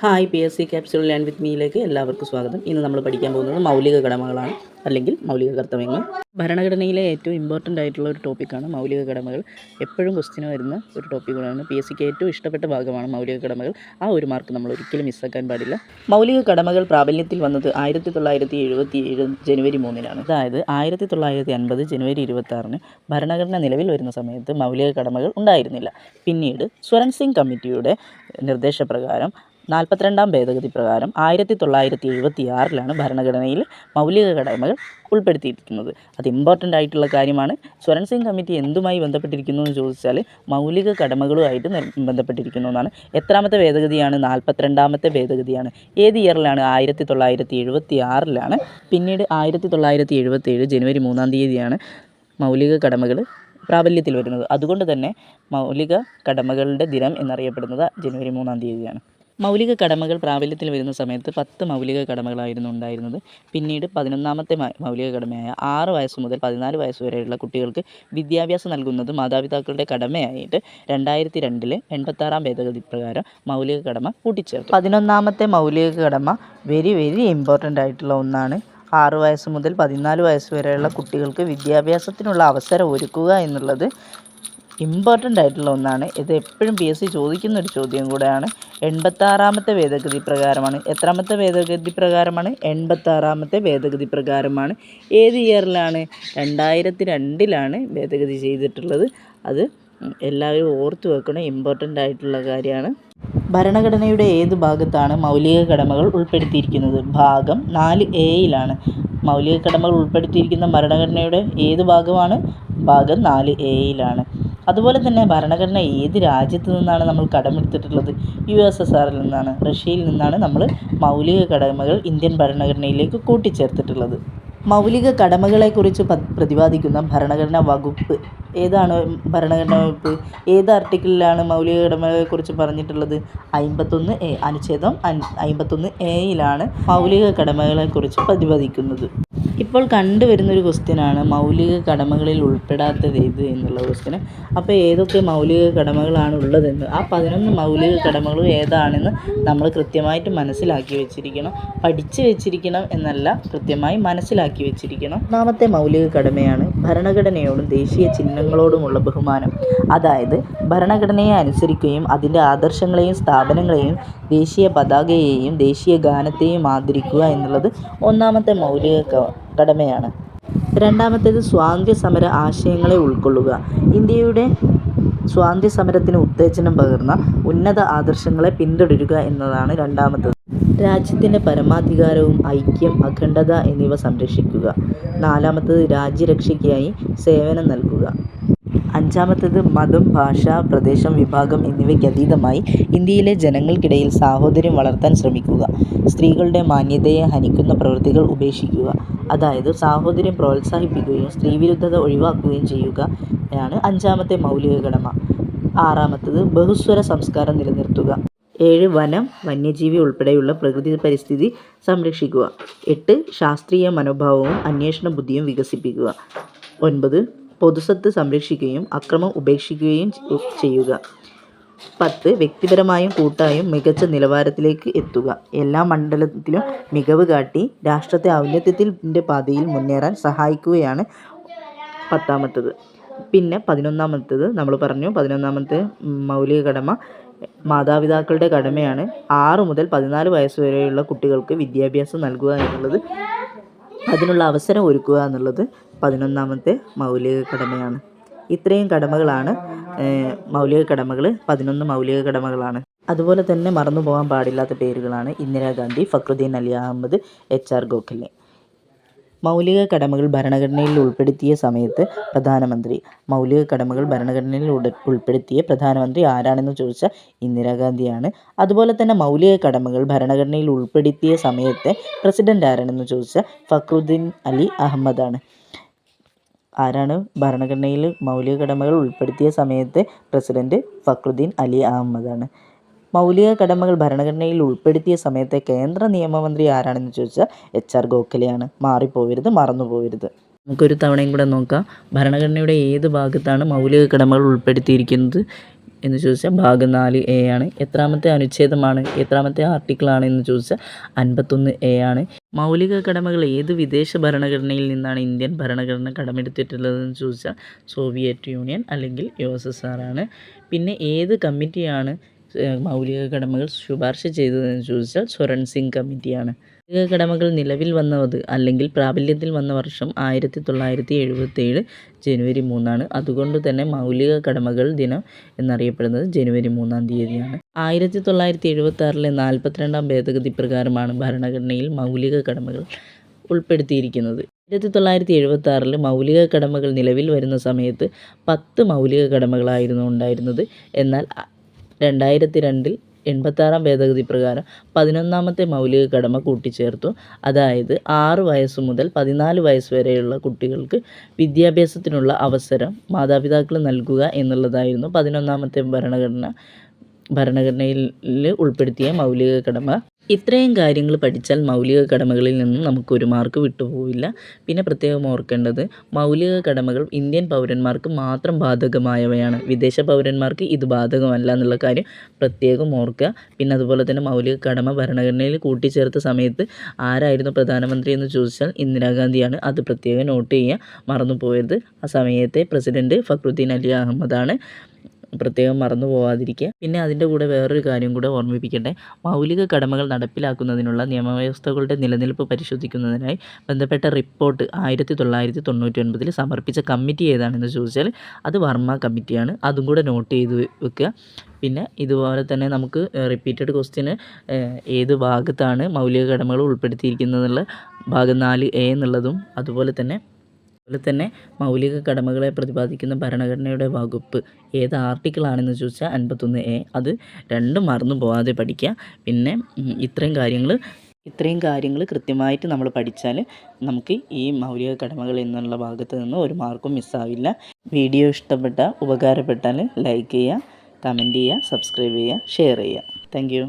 Hi PSC capsule learn with മീയിലേക്ക് എല്ലാവർക്കും സ്വാഗതം. ഇന്ന് നമ്മൾ പഠിക്കാൻ പോകുന്നത് മൗലിക കടമകളാണ് അല്ലെങ്കിൽ മൗലിക കർത്തവ്യങ്ങൾ. ഭരണഘടനയിലെ ഏറ്റവും ഇമ്പോർട്ടൻ്റ് ആയിട്ടുള്ള ഒരു ടോപ്പിക്കാണ് മൗലിക കടമകൾ. എപ്പോഴും ക്വസ്റ്റ്യന് വരുന്ന ഒരു ടോപ്പിക്കുകളാണ്. PSCക്ക് ഏറ്റവും ഇഷ്ടപ്പെട്ട ഭാഗമാണ് മൗലിക കടമകൾ. ആ ഒരു മാർക്ക് നമ്മൾ ഒരിക്കലും മിസ്സാക്കാൻ പാടില്ല. മൗലിക കടമകൾ പ്രാബല്യത്തിൽ വന്നത് 1977 ജനുവരി 3-നാണ്. അതായത് 1950 ജനുവരി 26-ന് ഭരണഘടന നിലവിൽ വരുന്ന സമയത്ത് മൗലിക കടമകൾ ഉണ്ടായിരുന്നില്ല. പിന്നീട് സ്വരൺ സിംഗ് കമ്മിറ്റിയുടെ നിർദ്ദേശപ്രകാരം 42-ാം ഭേദഗതി പ്രകാരം 1976-ലാണ് ഭരണഘടനയിൽ മൗലിക കടമകൾ ഉൾപ്പെടുത്തിയിരിക്കുന്നത്. അത് ഇമ്പോർട്ടൻ്റ് ആയിട്ടുള്ള കാര്യമാണ്. സ്വരൺ സിംഗ് കമ്മിറ്റി എന്തുമായി ബന്ധപ്പെട്ടിരിക്കുന്നു എന്ന് ചോദിച്ചാൽ മൗലിക കടമകളുമായിട്ട് ബന്ധപ്പെട്ടിരിക്കുന്നു എന്നാണ്. എത്രാമത്തെ ഭേദഗതിയാണ്? 42-ാമത്തെ ഭേദഗതിയാണ്. ഏത് ഇയറിലാണ്? 1976-ലാണ്. പിന്നീട് 1977 ജനുവരി 3-ാം മൗലിക കടമകൾ പ്രാബല്യത്തിൽ വരുന്നത്. അതുകൊണ്ട് തന്നെ മൗലിക കടമകളുടെ ദിനം എന്നറിയപ്പെടുന്നത് ജനുവരി 3-ാം. മൗലിക കടമകൾ പ്രാബല്യത്തിൽ വരുന്ന സമയത്ത് 10 മൗലിക കടമകളായിരുന്നു ഉണ്ടായിരുന്നത്. പിന്നീട് 11-ാമത്തെ മൗലിക കടമയായ 6 വയസ്സ് മുതൽ 14 വയസ്സ് വരെയുള്ള കുട്ടികൾക്ക് വിദ്യാഭ്യാസം നൽകുന്നത് മാതാപിതാക്കളുടെ കടമയായിട്ട് 2002-ലെ 86-ാം ഭേദഗതി പ്രകാരം മൗലിക കടമ കൂട്ടിച്ചേർത്തു. 11-ാമത്തെ മൗലിക കടമ വെരി ഇമ്പോർട്ടൻ്റ് ആയിട്ടുള്ള ഒന്നാണ്. 6 വയസ്സ് മുതൽ 14 വയസ്സ് വരെയുള്ള കുട്ടികൾക്ക് വിദ്യാഭ്യാസത്തിനുള്ള അവസരം ഒരുക്കുക എന്നുള്ളത് ഇമ്പോർട്ടൻ്റ് ആയിട്ടുള്ള ഒന്നാണ്. ഇത് എപ്പോഴും PSC ചോദിക്കുന്നൊരു ചോദ്യം കൂടെയാണ്. 86-ാമത്തെ ഭേദഗതി പ്രകാരമാണ്. എത്രാമത്തെ ഭേദഗതി പ്രകാരമാണ്? 86-ാമത്തെ ഭേദഗതി പ്രകാരമാണ്. ഏത് ഇയറിലാണ്? 2002-ലാണ് ഭേദഗതി ചെയ്തിട്ടുള്ളത്. അത് എല്ലാവരും ഓർത്തു വെക്കണം. ഇമ്പോർട്ടൻ്റ് ആയിട്ടുള്ള കാര്യമാണ്. ഭരണഘടനയുടെ ഏത് ഭാഗത്താണ് മൗലിക കടമകൾ ഉൾപ്പെടുത്തിയിരിക്കുന്നത്? ഭാഗം 4A-യിലാണ് മൗലിക കടമകൾ ഉൾപ്പെടുത്തിയിരിക്കുന്ന ഭരണഘടനയുടെ ഏത് ഭാഗമാണ്? ഭാഗം 4A-യിലാണ്. അതുപോലെ തന്നെ ഭരണഘടന ഏത് രാജ്യത്തു നിന്നാണ് നമ്മൾ കടമെടുത്തിട്ടുള്ളത്? USSRൽ നിന്നാണ്. റഷ്യയിൽ നിന്നാണ് നമ്മൾ മൗലിക കടമകൾ ഇന്ത്യൻ ഭരണഘടനയിലേക്ക് കൂട്ടിച്ചേർത്തിട്ടുള്ളത്. മൗലിക കടമകളെക്കുറിച്ച് പ്രതിപാദിക്കുന്ന ഭരണഘടനാ വകുപ്പ് ഏതാണ്? ഭരണഘടനാ വകുപ്പ് ഏത് ആർട്ടിക്കിളിലാണ് മൗലിക കടമകളെക്കുറിച്ച് പറഞ്ഞിട്ടുള്ളത്? 51A. അനുച്ഛേദം 51A-യിലാണ് മൗലിക കടമകളെക്കുറിച്ച് പ്രതിപാദിക്കുന്നത്. ഇപ്പോൾ കണ്ടുവരുന്നൊരു ക്വസ്റ്റ്യനാണ് മൗലിക കടമകളിൽ ഉൾപ്പെടാത്തത് ഏത് എന്നുള്ള ക്വസ്റ്റ്യന്. അപ്പോൾ ഏതൊക്കെ മൗലിക കടമകളാണ് ഉള്ളതെന്ന്, ആ 11 മൗലിക കടമകളും ഏതാണെന്ന് നമ്മൾ കൃത്യമായിട്ട് മനസ്സിലാക്കി വെച്ചിരിക്കണം. പഠിച്ചു വെച്ചിരിക്കണം എന്നല്ല, കൃത്യമായി മനസ്സിലാക്കി വെച്ചിരിക്കണം. ഒന്നാമത്തെ മൗലിക കടമയാണ് ഭരണഘടനയോടും ദേശീയ ചിഹ്നങ്ങളോടുമുള്ള ബഹുമാനം. അതായത് ഭരണഘടനയെ അനുസരിക്കുകയും അതിൻ്റെ ആദർശങ്ങളെയും സ്ഥാപനങ്ങളെയും ദേശീയ പതാകയെയും ദേശീയ ഗാനത്തെയും ആദരിക്കുക എന്നുള്ളത് ഒന്നാമത്തെ മൗലിക കടമയാണ്. രണ്ടാമത്തേത് സ്വാതന്ത്ര്യ സമര ആശയങ്ങളെ ഉൾക്കൊള്ളുക. ഇന്ത്യയുടെ സ്വാതന്ത്ര്യ സമരത്തിന് ഉത്തേജനം പകർന്ന ഉന്നത ആദർശങ്ങളെ പിന്തുടരുക എന്നതാണ് രണ്ടാമത്തേത്. രാജ്യത്തിൻ്റെ പരമാധികാരവും ഐക്യം, അഖണ്ഡത എന്നിവ സംരക്ഷിക്കുക. നാലാമത്തേത് രാജ്യരക്ഷയ്ക്കായി സേവനം നൽകുക. അഞ്ചാമത്തേത് മതം, ഭാഷ, പ്രദേശം, വിഭാഗം എന്നിവയ്ക്കതീതമായി ഇന്ത്യയിലെ ജനങ്ങൾക്കിടയിൽ സാഹോദര്യം വളർത്താൻ ശ്രമിക്കുക. സ്ത്രീകളുടെ മാന്യതയെ ഹനിക്കുന്ന പ്രവൃത്തികൾ ഉപേക്ഷിക്കുക. അതായത് സാഹോദര്യം പ്രോത്സാഹിപ്പിക്കുകയും സ്ത്രീവിരുദ്ധത ഒഴിവാക്കുകയും ചെയ്യുകയാണ് അഞ്ചാമത്തെ മൗലിക കടമ. ആറാമത്തേത് ബഹുസ്വര സംസ്കാരം നിലനിർത്തുക. 7 വനം, വന്യജീവി ഉൾപ്പെടെയുള്ള പ്രകൃതി പരിസ്ഥിതി സംരക്ഷിക്കുക. 8 ശാസ്ത്രീയ മനോഭാവവും അന്വേഷണ ബുദ്ധിയും വികസിപ്പിക്കുക. 9 പൊതുസ്വത്ത് സംരക്ഷിക്കുകയും അക്രമം ഉപേക്ഷിക്കുകയും ചെയ്യുക. 10 വ്യക്തിപരമായും കൂട്ടായും മികച്ച നിലവാരത്തിലേക്ക് എത്തുക. എല്ലാ മണ്ഡലത്തിലും മികവ് കാട്ടി രാഷ്ട്രത്തെ ഔന്നത്യത്തിൻ്റെ പാതയിൽ മുന്നേറാൻ സഹായിക്കുകയാണ് 10-ാമത്തേത്. പിന്നെ 11-ാമത്തേത് നമ്മൾ പറഞ്ഞു. 11-ാമത്തെ മൗലിക കടമ മാതാപിതാക്കളുടെ കടമയാണ്. 6 മുതൽ 14 വയസ്സ് വരെയുള്ള കുട്ടികൾക്ക് വിദ്യാഭ്യാസം നൽകുക എന്നുള്ളത്, അതിനുള്ള അവസരം ഒരുക്കുക എന്നുള്ളത് 11-ാമത്തെ മൗലിക കടമയാണ്. ഇത്രയും കടമകളാണ് മൗലിക കടമകൾ. 11 മൗലിക കടമകളാണ്. അതുപോലെ തന്നെ മറന്നു പോകാൻ പാടില്ലാത്ത പേരുകളാണ് ഇന്ദിരാഗാന്ധി, ഫക്രുദ്ദീൻ അലി അഹമ്മദ്, HR ഗോഖലെ. മൗലിക കടമകൾ ഭരണഘടനയിൽ ഉൾപ്പെടുത്തിയ സമയത്ത് പ്രധാനമന്ത്രി. മൗലിക കടമകൾ ഭരണഘടനയിൽ ഉൾപ്പെടുത്തിയ പ്രധാനമന്ത്രി ആരാണെന്ന് ചോദിച്ചാൽ ഇന്ദിരാഗാന്ധിയാണ്. അതുപോലെ തന്നെ മൗലിക കടമകൾ ഭരണഘടനയിൽ ഉൾപ്പെടുത്തിയ സമയത്തെ പ്രസിഡന്റ് ആരാണെന്ന് ചോദിച്ചാൽ ഫക്രുദ്ദീൻ അലി അഹമ്മദാണ്. ആരാണ് ഭരണഘടനയിൽ മൗലിക കടമകൾ ഉൾപ്പെടുത്തിയ സമയത്തെ പ്രസിഡന്റ്? ഫക്രുദ്ദീൻ അലി അഹമ്മദാണ്. മൗലിക കടമകൾ ഭരണഘടനയിൽ ഉൾപ്പെടുത്തിയ സമയത്തെ കേന്ദ്ര നിയമമന്ത്രി ആരാണെന്ന് ചോദിച്ചാൽ HR ഗോഖലെയാണ്. മാറിപ്പോവരുത്, മറന്നു പോവരുത്. നമുക്കൊരു തവണയും കൂടെ നോക്കാം. ഭരണഘടനയുടെ ഏത് ഭാഗത്താണ് മൗലിക കടമകൾ ഉൾപ്പെടുത്തിയിരിക്കുന്നത്? എന്ന് ചോദിച്ചാൽ ഭാഗം 4A ആണ്. എത്രാമത്തെ അനുച്ഛേദമാണ്, എത്രാമത്തെ ആർട്ടിക്കിളാണ് എന്ന് ചോദിച്ചാൽ 51A ആണ്. മൗലിക കടമകൾ ഏത് വിദേശ ഭരണഘടനയിൽ നിന്നാണ് ഇന്ത്യൻ ഭരണഘടന കടമെടുത്തിട്ടുള്ളതെന്ന് ചോദിച്ചാൽ സോവിയറ്റ് യൂണിയൻ അല്ലെങ്കിൽ USSR ആണ്. പിന്നെ ഏത് കമ്മിറ്റിയാണ് മൗലിക കടമകൾ ശുപാർശ ചെയ്തതെന്ന് ചോദിച്ചാൽ സ്വരൺ സിംഗ് കമ്മിറ്റിയാണ്. മൗലിക കടമകൾ നിലവിൽ വന്നത് അല്ലെങ്കിൽ പ്രാബല്യത്തിൽ വന്ന വർഷം 1977 ജനുവരി 3 അതുകൊണ്ട് തന്നെ മൗലിക കടമകൾ ദിനം എന്നറിയപ്പെടുന്നത് ജനുവരി 3 1976 42-ാം ഭേദഗതി പ്രകാരമാണ് ഭരണഘടനയിൽ മൗലിക കടമകൾ ഉൾപ്പെടുത്തിയിരിക്കുന്നത്. 1976 മൗലിക കടമകൾ നിലവിൽ വരുന്ന സമയത്ത് 10 മൗലിക കടമകളായിരുന്നു ഉണ്ടായിരുന്നത്. എന്നാൽ 2002 86-ാം ഭേദഗതി പ്രകാരം 11ാമത്തെ മൗലിക കടമ കൂട്ടിച്ചേർത്തു. അതായത് 6 വയസ്സ് മുതൽ 14 വയസ്സ് വരെയുള്ള കുട്ടികൾക്ക് വിദ്യാഭ്യാസത്തിനുള്ള അവസരം മാതാപിതാക്കൾ നൽകുക എന്നുള്ളതായിരുന്നു 11ാമത്തെ ഭരണഘടനയിൽ ഉൾപ്പെടുത്തിയ മൗലിക കടമ. ഇത്രയും കാര്യങ്ങൾ പഠിച്ചാൽ മൗലിക കടമകളിൽ നിന്നും നമുക്കൊരു മാർക്ക് വിട്ടുപോവില്ല. പിന്നെ പ്രത്യേകം ഓർക്കേണ്ടത് മൗലിക കടമകൾ ഇന്ത്യൻ പൗരന്മാർക്ക് മാത്രം ബാധകമായവയാണ്. വിദേശ പൗരന്മാർക്ക് ഇത് ബാധകമല്ല എന്നുള്ള കാര്യം പ്രത്യേകം ഓർക്കുക. പിന്നെ അതുപോലെ തന്നെ മൗലിക കടമ ഭരണഘടനയിൽ കൂട്ടിച്ചേർത്ത സമയത്ത് ആരായിരുന്നു പ്രധാനമന്ത്രി എന്ന് ചോദിച്ചാൽ ഇന്ദിരാഗാന്ധിയാണ്. അത് പ്രത്യേകം നോട്ട് ചെയ്യുക, മറന്നു പോയത്. ആ സമയത്തെ പ്രസിഡന്റ് ഫക്രുദ്ദീൻ അലി അഹമ്മദാണ്. പ്രത്യേകം മറന്നു പോവാതിരിക്കുക. പിന്നെ അതിൻ്റെ കൂടെ വേറൊരു കാര്യം കൂടെ ഓർമ്മിപ്പിക്കട്ടെ. മൗലിക കടമകൾ നടപ്പിലാക്കുന്നതിനുള്ള നിയമവ്യവസ്ഥകളുടെ നിലനിൽപ്പ് പരിശോധിക്കുന്നതിനായി ബന്ധപ്പെട്ട റിപ്പോർട്ട് 1999 സമർപ്പിച്ച കമ്മിറ്റി ഏതാണെന്ന് ചോദിച്ചാൽ അത് വർമ്മ കമ്മിറ്റിയാണ്. അതും കൂടെ നോട്ട് ചെയ്ത് വെക്കുക. പിന്നെ ഇതുപോലെ തന്നെ നമുക്ക് റിപ്പീറ്റഡ് ക്വസ്റ്റ്യന് ഏത് ഭാഗത്താണ് മൗലിക കടമകൾ ഉൾപ്പെടുത്തിയിരിക്കുന്നതെന്നുള്ള ഭാഗം 4A എന്നുള്ളതും അതുപോലെ തന്നെ മൗലിക കടമകളെ പ്രതിപാദിക്കുന്ന ഭരണഘടനയുടെ വകുപ്പ് ഏത് ആർട്ടിക്കിളാണെന്ന് ചോദിച്ചാൽ 51A. അത് രണ്ടും മറന്നു പോകാതെ പഠിക്കുക. പിന്നെ ഇത്രയും കാര്യങ്ങൾ കൃത്യമായിട്ട് നമ്മൾ പഠിച്ചാൽ നമുക്ക് ഈ മൗലിക കടമകൾ എന്നുള്ള ഭാഗത്ത് നിന്ന് ഒരു മാർക്കും മിസ്സാവില്ല. വീഡിയോ ഉപകാരപ്പെട്ടാൽ ലൈക്ക് ചെയ്യുക, കമൻറ്റ് ചെയ്യുക, സബ്സ്ക്രൈബ് ചെയ്യുക, ഷെയർ ചെയ്യുക. Thank you.